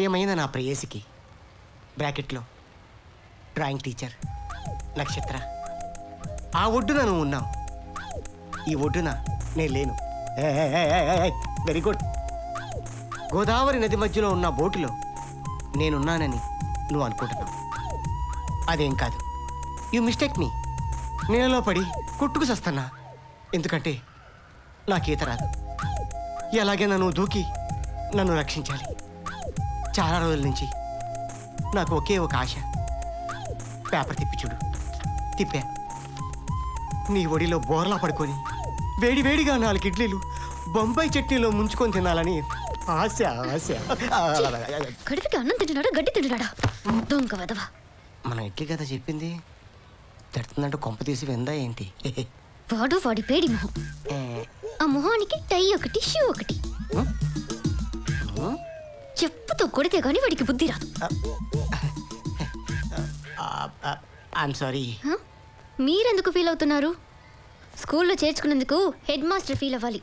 ప్రియమైన నా ప్రేయసికి బ్రాకెట్లో డ్రాయింగ్ టీచర్ నక్షత్ర. ఆ ఒడ్డున నువ్వు ఉన్నావు, ఈ ఒడ్డున నేను లేను. Very good. గోదావరి నది మధ్యలో ఉన్న బోటులో నేనున్నానని నువ్వు అనుకుంటున్నావు. అదేం కాదు, యూ మిస్టేక్ మీ. నీళ్ళలో పడి కొట్టుకు సస్తున్నా, ఎందుకంటే నాకు ఈత రాదు. ఎలాగైనా నువ్వు దూకి నన్ను రక్షించాలి. చాలా రోజుల నుంచి నాకు ఒకే ఒక ఆశ. పేపర్ తిప్పి చూడు. తిప్పా. నీ ఒడిలో బోర్లా పడుకొని వేడి వేడిగా 4 ఇడ్లీలు బొంబాయి చట్నీలో ముంచుకొని తినాలని ఆశ. గడికి అన్నం తింటున్నాడా గడ్డి తింటున్నాడా? దొంగ వదవా. మన ఇడ్లీ కదా చెప్పింది, తిడుతుందంటూ కొంప తీసి విందా ఏంటి? వాడు వాడి పేడి మొహం. ఆ మొహానికి టై ఒకటి, షూ ఒకటి. చెప్పుతో కొడితే గానీ వాడికి బుద్ధి రాదు. I'm sorry. మీరెందుకు ఫీల్ అవుతున్నారు? స్కూల్లో చేర్చుకున్నందుకు హెడ్ మాస్టర్ ఫీల్ అవ్వాలి,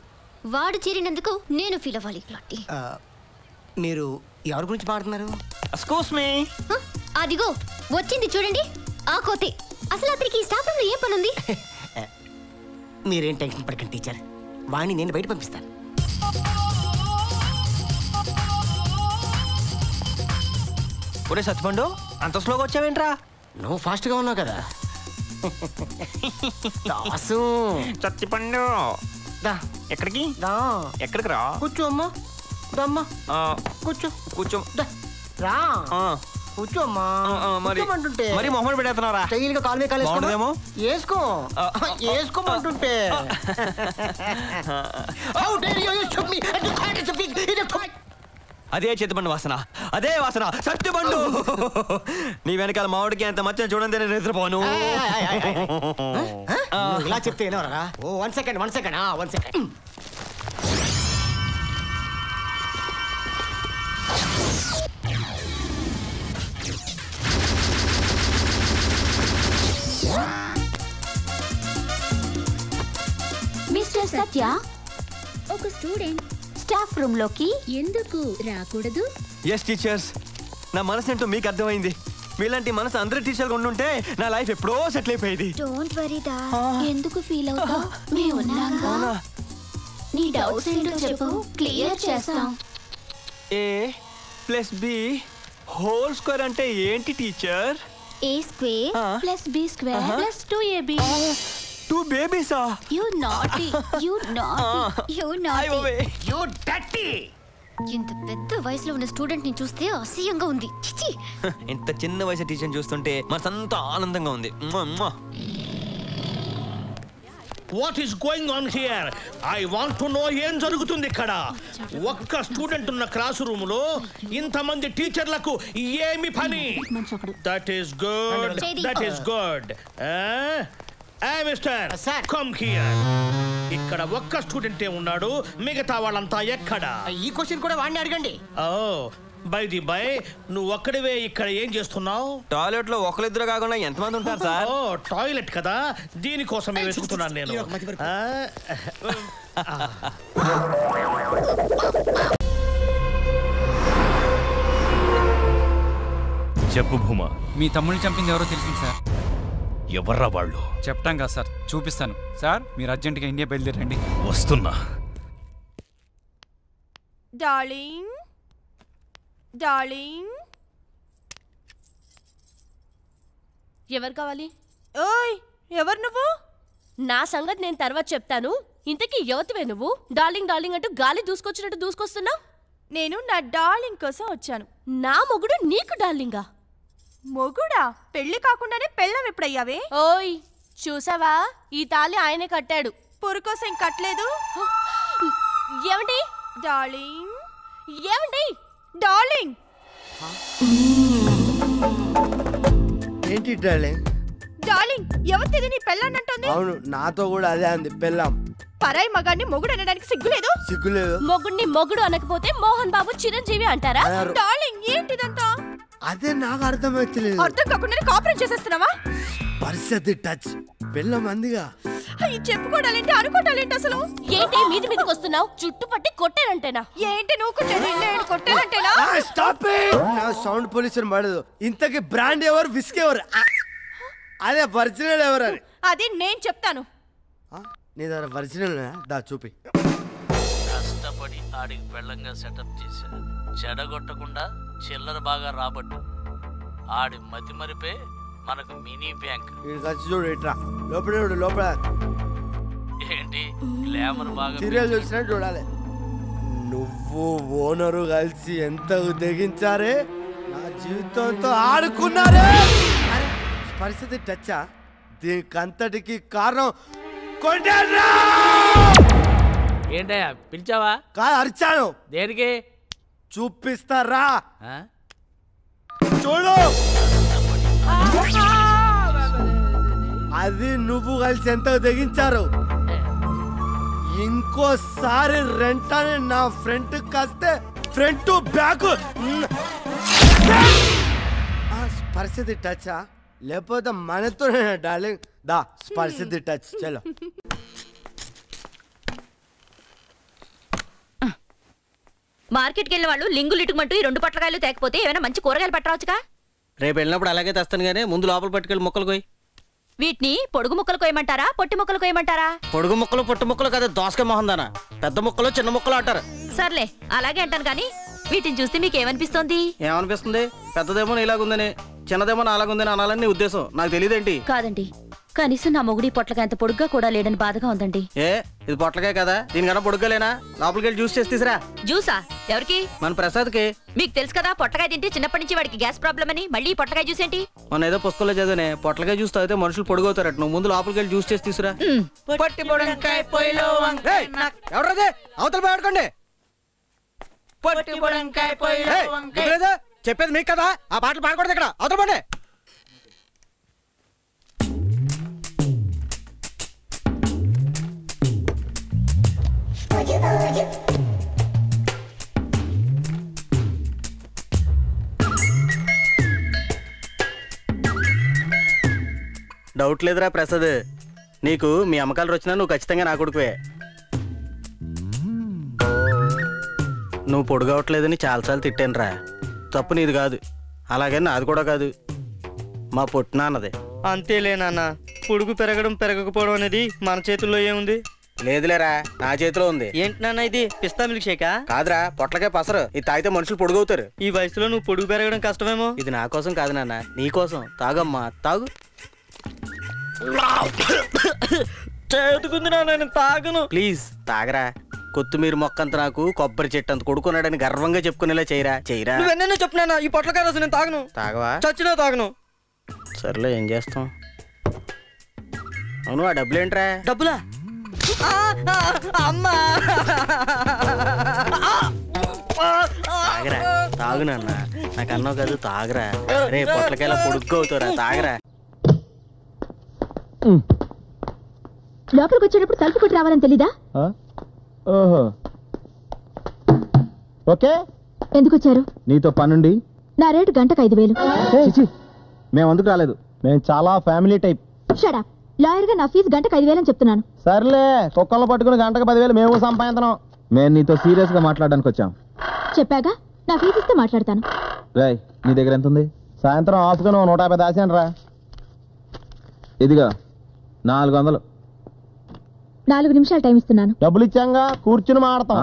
వాడు చేరినందుకు నేను ఫీల్ అవ్వాలి. మీరు ఎవరి గురించి మాట్లాడుతున్నారు? Excuse me. అదిగో వచ్చింది చూడండి, ఆ కోతే. అసలు అతనికి స్టాఫ్ రూమ్ లో ఏం పని ఉంది? మీరేం టెన్షన్ పడకండి టీచర్, వాణ్ణి నేను బయట పంపిస్తాను. ఒరే సత్తిపండు, అంత స్లోగా వచ్చావేంట్రా? నువ్వు ఫాస్ట్గా ఉన్నావు కదా. దాసు సత్తిపండు దా. ఎక్కడికి దా. ఎక్కడికి రా? కూర్చో అమ్మా. దమ్మా కూర్చో. కూర్చో. రా కూర్చో అమ్మా. మరి మరి మొహం పెడేస్తున్నారా? స్టైల్గా కాలు మీద కాలేమో. వేసుకో వేసుకోమంటుంటే. అదే చేతిపండు వాసన, అదే వాసన. సత్తిపండు, నీ వెనకాల మామిడికి అంత మచ్చ చూడండి, నేను నిద్రపోను. ఇలా చెప్తే ఏనవరా? ఓ 1 సెకండ్ 1 సెకండ్ 1 సెకండ్. మిస్టర్ సత్య, ఒక స్టూడెంట్ స్టాఫ్ రూమ్ లోకి ఎందుకు రాకూడదు? ఎస్ టీచర్స్, నా మనసు ఏంటో మీకు అర్థమైంది. మీలాంటి మనసు అందరి టీచర్గా ఉండుంటే నా లైఫ్ ఎప్పుడో సెటిల్ అయిపోయింది. డోంట్ వరీ దా. ఎందుకు ఫీల్ అవుతావు? మేము ఉన్నాగా. నీ డౌట్స్ ఏంటో చెప్పు, క్లియర్ చేస్తాం. A+B² అంటే ఏంటి teacher? A² + B² + 2AB. 2 బేబీసా? You naughty. You dirty. ఇంత పెద్ద వయసులో ఉన్న స్టూడెంట్ ని చూస్తే అసహ్యంగా ఉంది. చిచి. ఇంత చిన్న వయసు టీచర్ చూస్తుంటే మనసంతా ఆనందంగా ఉంది. What is going on here? I want to know ఏం జరుగుతుంది ఇక్కడ. ఒక్క స్టూడెంట్ ఉన్న క్లాస్ రూమ్ లో ఇంతమంది టీచర్లకు ఏమి పని? That is good. Mister come here. ఇక్కడ ఒక్క స్టూడెంటే ఉన్నాడు, మిగతా వాళ్ళంతా ఎక్కడ? ఈ క్వశ్చన్ కూడా వాడిని అడగండి. బై ది బై, నువ్వు ఒక్కడివే ఇక్కడ ఏం చేస్తున్నావు? టాయిలెట్ లో ఒకరిద్దరు కాకుండా ఎంతమంది ఉంటారు సార్? టాయిలెట్ కదా, దీనికోసమే వెతుకుతున్నాను నేను. చెప్పు భూమా. మీ తమ్ముడిని చంపింది ఎవరో తెలిసింది సార్. ఎవర్రా వాళ్ళు? చెప్తాం కదా సార్, చూపిస్తాను సార్. మీరు అర్జెంటుగా ఇండియా బయలుదేరండి. వస్తున్నా. Darling, darling. ఎవరు కావాలి? ఓయ్, ఎవరు నువ్వు? నా సంగతి నేను తర్వాత చెప్తాను. ఇంతకీ యువతవే నువ్వు? డార్లింగ్ డార్లింగ్ అంటూ గాలి దూసుకొచ్చినట్టు దూసుకొస్తున్నావు. నేను నా డార్లింగ్ కోసం వచ్చాను. నా మొగుడు నీకు డార్లింగా? మొగుడా? పెళ్లి కాకుండానే పెళ్ళం ఎప్పుడయ్యావే? ఓయ్, చూసావా? ఈ తాళి ఆయనే కట్టాడు. పురుకోసం కట్టలేదు. ఏమండి డార్లింగ్? ఏమండి డార్లింగ్? ఏంటి డార్లింగ్? డార్లింగ్ ఎవరిది? నీ పెళ్ళాన్నంటుంది. అవును, నాతో కూడా అదే అంది. పెళ్ళాం. పరాయి మగాన్ని మొగుడు అనడానికి సిగ్గులేదు? సిగ్గులేదు. మొగుడిని మొగుడు అనకపోతే మోహన్ బాబు చిరంజీవి అంటారా? డార్లింగ్ ఏంటిదంతా? అదే నాకు అర్థమవుతలేదు. అర్థం కాకుండా కాపురం చేసేస్తున్నావా? పరిస్థితి టచ్ పెళ్ళం అందిగా. చెప్పుకోవడాలేంటి అనుకోవడాలేంటి అసలు ఏంటి మీది మీదకి వస్తున్నావు చుట్టుపట్టి కొట్టానంటేనా ఏంటి నువ్వు కొట్టానంటేనా స్టాప్ ఇట్ నా సౌండ్ పొల్యూషన్ పడదు ఇంతకి బ్రాండ్ ఎవరు విస్క్ ఎవరు అదే ఒరిజినల్ ఎవరు అని అది నేను చెప్తాను నీ దగ్గర ఒరిజినల్ దా చూపి కష్టపడి ఆడికి పెళ్ళంగా సెటప్ చేశా చెడగొట్టకుండా చిల్లర బాగా రాబట్టు ఆడి మతి మరిపే మనకు మినీ బ్యాంక్ వచ్చి చూడు ఇట్రా లోపల చూడు లోపల ఏంటి గ్లామర్ బాగా సీరియల్ చూసినట్టు చూడాలి నువ్వు ఓనరు కలిసి ఎంత తెగించారే నా జీవితంతో ఆడుకున్నారే అరే పరిస్థితి టచ్చా దీనికంతటికి కారణం కొండరా ఏంటయ్యా పిలిచావా కాదు అరిచాను దేనికి చూపిస్తారా చూడు అది నువ్వు కలిసి ఎంత తెగించారు ఇంకోసారి రెంట్ అని నా ఫ్రంట్ కాస్తే ఫ్రంట్ బ్యాక్ పరిస్థితి టచ్ లేకపోతే మనతో డార్లింగ్ దా పరిస్థితి టచ్ చలో మార్కెట్కి వెళ్ళిన వాళ్ళు లింగులు ఇటుమంటూ ఈ 2 పొట్లకాయలు తేకపోతే ఏమైనా మంచి కూరగాయలు పట్టరావచ్చుగా రేపు వెళ్ళినప్పుడు అలాగే తెస్తాను కానీ ముందు లోపల పట్టుకెళ్ళి ముక్కలు కోయి. వీటిని పొడుగు ముక్కలు కోయమంటారా పొట్టి ముక్కలు కోయమంటారా? పొడుగు ముక్కలు పొట్టు ముక్కలు కదా దోసకాయ మొహం దానా పెద్ద ముక్కలు చిన్న ముక్కలు అంటారు. సర్లే అలాగే అంటాను కానీ వీటిని చూస్తే మీకు ఏమనిపిస్తోంది? ఏమనిపిస్తుంది? పెద్దదేమో ఇలాగుందని చిన్నదేమో అలాగుందని అనాలని నీ ఉద్దేశం. నాకు తెలియదేంటి? కాదండి కనీసం నా మొగుడి పొట్లకాయ అంత పొడుగ్గా కూడా లేడని బాధగా ఉందండి. ఏ ఇది పొట్లకాయ కదా దీనికన్నా పొడుగ్గా లేనా? లోపలికి వెళ్ళి జ్యూస్ చేసి తీసురా. జ్యూసా? ఎవరికి? మన ప్రసాద్కి. మీకు తెలుసు కదా పొట్లకాయ తింటే చిన్నప్పటి నుంచి వాడికి గ్యాస్ ప్రాబ్లం అని. మళ్ళీ పొట్లకాయ జ్యూస్ ఏంటి? మొన్న ఏదో పుస్తకంలో చదివానే పొట్లకాయ జ్యూస్ తాగితే మనుషులు పొడుగవుతారట. నువ్వు ముందు లోపలికి వెళ్ళి జ్యూస్ చేసి తీసురా. ఎవరదే అవతల ఆడుకోండి. చెప్పేది మీకు కదా ఆ పాటలు పాడకూడదు ఇక్కడ అవతల పండి. డౌట్ లేదురా ప్రసాద్ నీకు మీ అమ్మకాలు వచ్చినా నువ్వు ఖచ్చితంగా నా కొడుకువే. నువ్వు పొడుగవట్లేదని చాలాసార్లు తిట్టాను రా. తప్పు నీది కాదు అలాగే నాది కూడా కాదు మా పొట్టినాన్నది. అంతేలే నాన్న పొడుగు పెరగడం పెరగకపోవడం అనేది మన చేతుల్లో ఏముంది? లేదులేరా నా చేతిలో ఉంది. ఏంటి నాన్న ఇది పిస్తా మిల్క్ షేకా? కాదురా పొట్లకే పసరు. ఇది తాగితే మనుషులు పొడుగవుతారు. ఈ వయసులో నువ్వు పొడుగు పెరగడం కష్టమేమో. ఇది నా కోసం కాదు నాన్న నీ కోసం. తాగమ్మా తాగు. చేతుకుంది నాన్న నేను తాగను. ప్లీజ్ తాగరా. కొత్తిమీర మొక్కంత నాకు కొబ్బరి చెట్టు అంత కొడుకున్నాడని గర్వంగా చెప్పుకునేలా చేయరా చేయరా. నువ్వెన్నో చెప్పునా ఈ పొట్లకాయ రసం నేను తాగను. తాగవా? చచ్చినా తాగను. సర్లే ఏం చేస్తాం. అవును ఆ డబ్బులు ఏంట్రా? డబ్బులా? అమ్మా తాగరా తాగు నాన్న నాకు అన్నావు కాదు తాగరా. రే పొట్లకాయల పొడుగ్గా అవుతారా తాగరా. లోపలికి వచ్చేటప్పుడు తలుపు కొట్టి రావాలని తెలీదా? ఓహో ఓకే. ఎందుకు వచ్చారు? నీతో పనుండి. నా రేటు గంటకు 5,000. మేము అందుకు రాలేదు. మేము చాలా ఫ్యామిలీ టైప్. షడా లాయర్ గా నా ఫీజు గంటకు 5,000 అని చెప్తున్నాను. సర్లే కుక్కలను పట్టుకుని గంటకు 10,000 మేము సంపాదించడం. మేము నీతో సీరియస్ గా మాట్లాడడానికి వచ్చాం. చెప్పాగా నా ఫీజు ఇస్తే మాట్లాడతాను. రాయ్ నీ దగ్గర ఎంత ఉంది? సాయంత్రం ఆఫ్గా 150 దాసాను రా. ఇదిగా 400. 4 నిమిషాలు టైం ఇస్తున్నాను. డబ్బులు ఇచ్చాంగా కూర్చుని మాడతాం.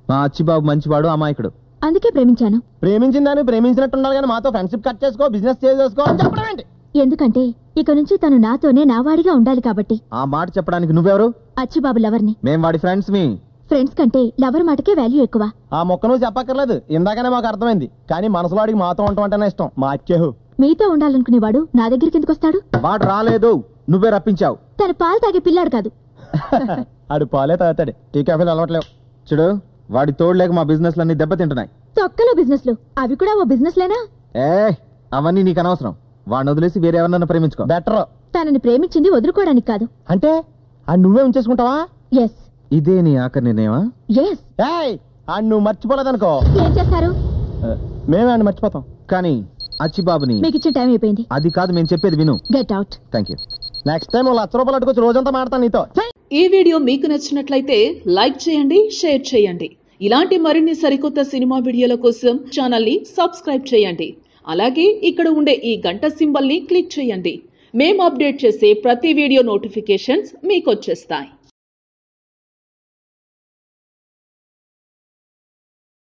మా అచ్చిబాబు మంచివాడు అమాయకుడు అందుకే ప్రేమించాను. ప్రేమించిందని ప్రేమించినట్టు ఉండాలి కానీ మాతో ఫ్రెండ్షిప్ కట్ చేసుకో బిజినెస్ చేసుకో అని చెప్పడం ఏంటి? ఎందుకంటే ఇక నుంచి తను నాతోనే నావాడిగా ఉండాలి కాబట్టి. ఆ మాట చెప్పడానికి నువ్వెవరు? అచ్చిబాబు లవర్ని. మేం వాడి ఫ్రెండ్స్. మీ ఫ్రెండ్స్ కంటే లవర్ మాటకే వాల్యూ ఎక్కువ. ఆ మొక్క నువ్వు చెప్పక్కర్లేదు ఇందాకనే మాకు అర్థమైంది. కానీ మనసులో వాడికి మాతో ఉండటం అంటేనే ఇష్టం. మా అచ్చేహు మీతో ఉండాలనుకునేవాడు నా దగ్గరికి ఎందుకు వస్తాడు? వాడు రాలేదు నువ్వే రప్పించావు. తను పాలు తాగే పిల్లాడు కాదు. ఆడు పాలే తాగుతాడు. టీ కాఫీలు అలవట్లేవు. చూడు వాడి తోడులేక మా బిజినెస్ లన్నీ దెబ్బతింటున్నాయి. తొక్కలో బిజినెస్లు అవి కూడా ఓ బిజినెస్ లేనా? అవన్నీ నీకు అనవసరం. వాడిని వదిలేసి వేరే ఎవరన్నా ప్రేమించుకో బెటర్. తనని ప్రేమించింది వదులుకోవడానికి కాదు. అంటే నువ్వే ఉంచేసుకుంటావా? ఎస్. ఇదే నీ ఆఖరి నిర్ణయమా? ఎస్. నువ్వు మర్చిపోలేదనుకో ఏం చేస్తారు? మేమే అని మర్చిపోతాం. కానీ అచ్చిబాబుని మీకు ఇచ్చిన టైం అయిపోయింది. అది కాదు మేము చెప్పేది విను. Get out. Thank you. Next time నువ్వు 1,00,000 రూపాయలు అట్టుకొచ్చి రోజంతా మాడతాను నీతో. ఈ వీడియో మీకు నచ్చినట్లయితే లైక్ చేయండి, షేర్ చేయండి. ఇలాంటి మరిన్ని సరికొత్త సినిమా వీడియోల కోసం ఛానల్ని సబ్స్క్రైబ్ చేయండి. అలాగే ఇక్కడ ఉండే ఈ గంట సింబల్ని క్లిక్ చేయండి. మేము అప్డేట్ చేసే ప్రతి వీడియో నోటిఫికేషన్స్ మీకు వచ్చేస్తాయి.